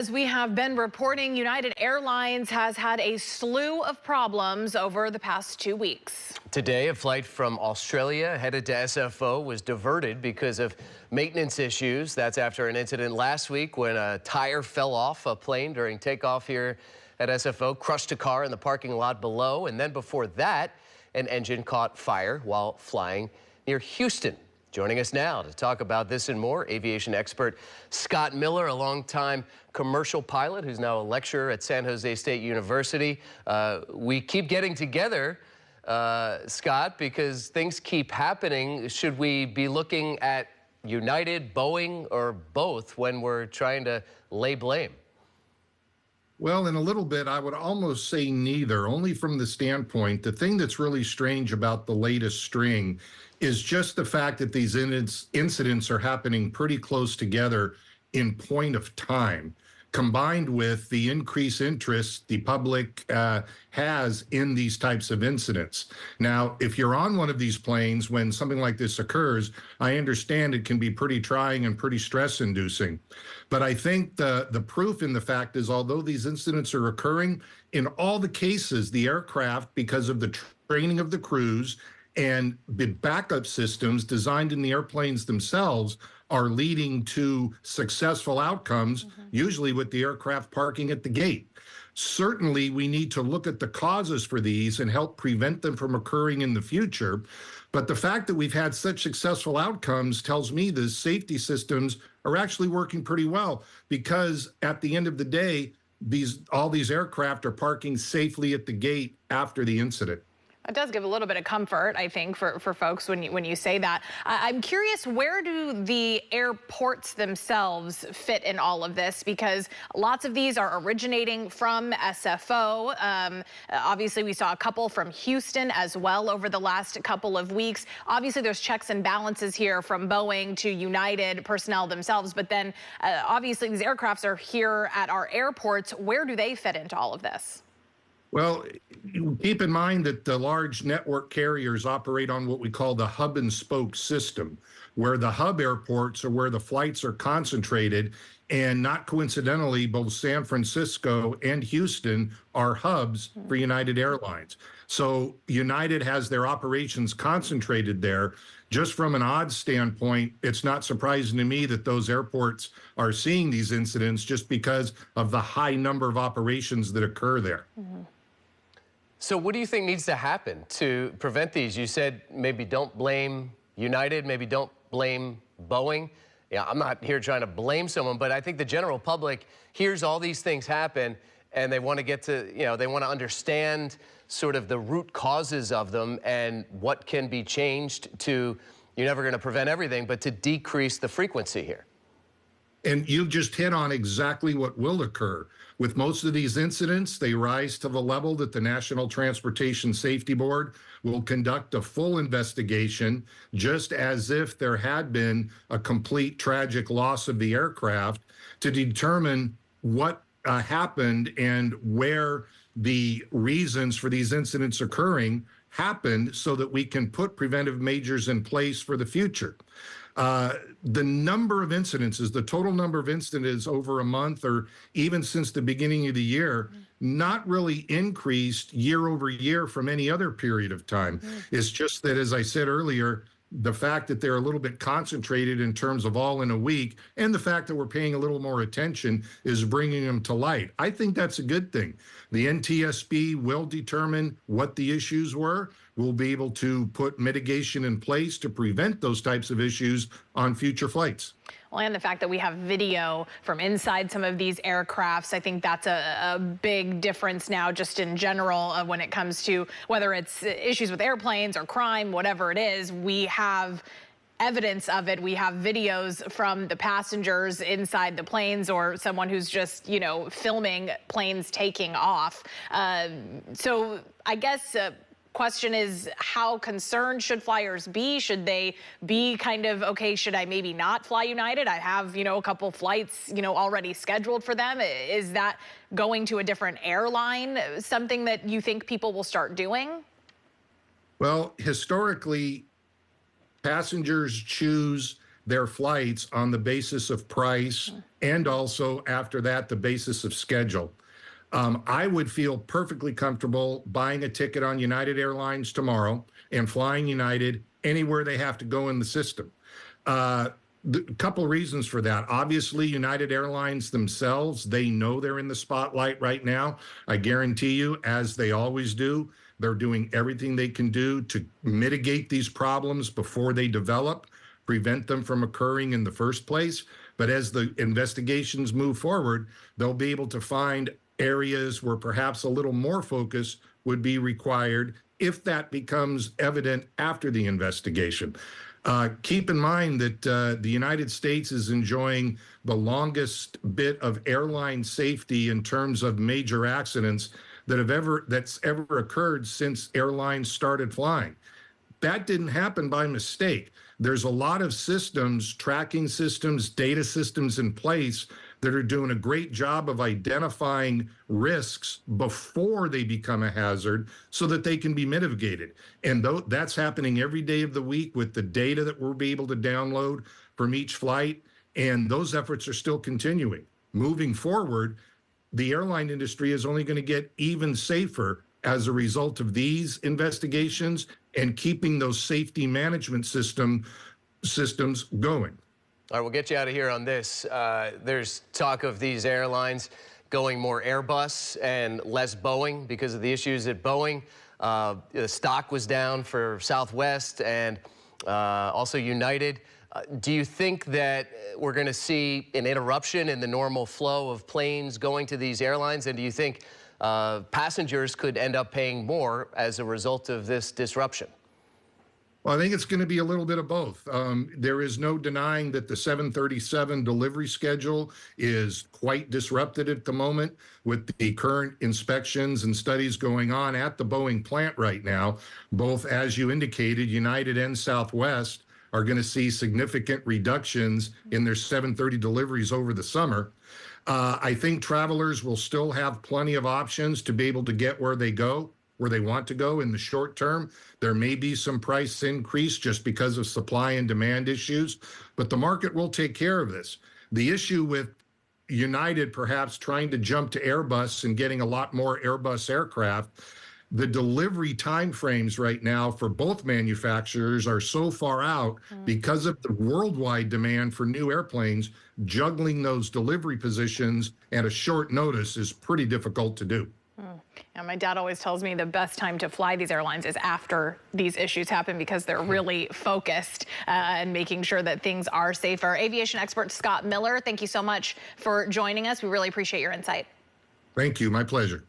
As we have been reporting, United Airlines has had a slew of problems over the past 2 weeks. Today, a flight from Australia headed to SFO was diverted because of maintenance issues. That's after an incident last week when a tire fell off a plane during takeoff here at SFO, crushed a car in the parking lot below. And then before that, an engine caught fire while flying near Houston. Joining us now to talk about this and more, aviation expert Scott Miller, a longtime commercial pilot who's now a lecturer at San Jose State University. We keep getting together, Scott, because things keep happening. Should we be looking at United, Boeing, or both when we're trying to lay blame? Well, in a little bit, I would almost say neither, only from the standpoint, the thing that's really strange about the latest string is just the fact that these incidents are happening pretty close together in point of time, combined with the increased interest the public has in these types of incidents. Now, if you're on one of these planes when something like this occurs, I understand it can be pretty trying and pretty stress-inducing. But I think the proof in the fact is, although these incidents are occurring, in all the cases, the aircraft, because of the training of the crews and the backup systems designed in the airplanes themselves, are leading to successful outcomes, usually with the aircraft parking at the gate. Certainly, we need to look at the causes for these and help prevent them from occurring in the future. But the fact that we've had such successful outcomes tells me the safety systems are actually working pretty well, because at the end of the day, all these aircraft are parking safely at the gate after the incident. It does give a little bit of comfort, I think, for folks when you say that. I'm curious, where do the airports themselves fit in all of this? Because lots of these are originating from SFO. Obviously, we saw a couple from Houston as well over the last couple of weeks. Obviously, there's checks and balances here from Boeing to United personnel themselves. But then, obviously, these aircrafts are here at our airports. Where do they fit into all of this? Well, keep in mind that the large network carriers operate on what we call the hub and spoke system, where the hub airports are where the flights are concentrated. And not coincidentally, both San Francisco and Houston are hubs for United Airlines. So United has their operations concentrated there. Just from an odds standpoint, it's not surprising to me that those airports are seeing these incidents just because of the high number of operations that occur there. So what do you think needs to happen to prevent these? You said maybe don't blame United, maybe don't blame Boeing. Yeah, I'm not here trying to blame someone, but I think the general public hears all these things happen and they want to get to, they want to understand sort of the root causes of them and what can be changed to, you're never going to prevent everything, but to decrease the frequency here. And you've just hit on exactly what will occur. With most of these incidents, they rise to the level that the National Transportation Safety Board will conduct a full investigation, just as if there had been a complete tragic loss of the aircraft, to determine what happened and where the reasons for these incidents occurring happened, so that we can put preventive measures in place for the future. The number of incidences, the total number of incidents over a month or even since the beginning of the year, not really increased year over year from any other period of time. It's just that, as I said earlier, the fact that they're a little bit concentrated in terms of all in a week, and the fact that we're paying a little more attention is bringing them to light. I think that's a good thing. The NTSB will determine what the issues were. We'll be able to put mitigation in place to prevent those types of issues on future flights. Well, and the fact that we have video from inside some of these aircrafts, I think that's a big difference now just in general when it comes to whether it's issues with airplanes or crime, whatever it is. We have evidence of it. We have videos from the passengers inside the planes or someone who's just, filming planes taking off. So I guess question is, how concerned should flyers be? Should they be kind of, okay, should I maybe not fly United? I have, a couple flights, already scheduled for them. Is that going to a different airline something that you think people will start doing? Well, historically, passengers choose their flights on the basis of price and also after that, the basis of schedule. I would feel perfectly comfortable buying a ticket on United Airlines tomorrow and flying United anywhere they have to go in the system. A couple reasons for that. Obviously, United Airlines themselves, they know they're in the spotlight right now. I guarantee you, as they always do, they're doing everything they can do to mitigate these problems before they develop, prevent them from occurring in the first place. But as the investigations move forward, they'll be able to find areas where perhaps a little more focus would be required if that becomes evident after the investigation. Keep in mind that the United States is enjoying the longest bit of airline safety in terms of major accidents that's ever occurred since airlines started flying. That didn't happen by mistake. There's a lot of systems, tracking systems, data systems in place that are doing a great job of identifying risks before they become a hazard so that they can be mitigated. And that's happening every day of the week with the data that we'll be able to download from each flight. And those efforts are still continuing. Moving forward, the airline industry is only going to get even safer as a result of these investigations and keeping those safety management systems going. All right, we'll get you out of here on this. There's talk of these airlines going more Airbus and less Boeing because of the issues at Boeing. The stock was down for Southwest and also United. Do you think that we're going to see an interruption in the normal flow of planes going to these airlines? And do you think passengers could end up paying more as a result of this disruption? Well, I think it's going to be a little bit of both. There is no denying that the 737 delivery schedule is quite disrupted at the moment with the current inspections and studies going on at the Boeing plant right now. Both, as you indicated, United and Southwest are going to see significant reductions in their 730 deliveries over the summer. I think travelers will still have plenty of options to be able to get where they want to go in the short term. There may be some price increase just because of supply and demand issues, but the market will take care of this. The issue with United perhaps trying to jump to Airbus and getting a lot more Airbus aircraft, the delivery timeframes right now for both manufacturers are so far out because of the worldwide demand for new airplanes. Juggling those delivery positions at a short notice is pretty difficult to do. And my dad always tells me the best time to fly these airlines is after these issues happen because they're really focused and making sure that things are safer. Aviation expert Scott Miller, thank you so much for joining us. We really appreciate your insight. Thank you. My pleasure.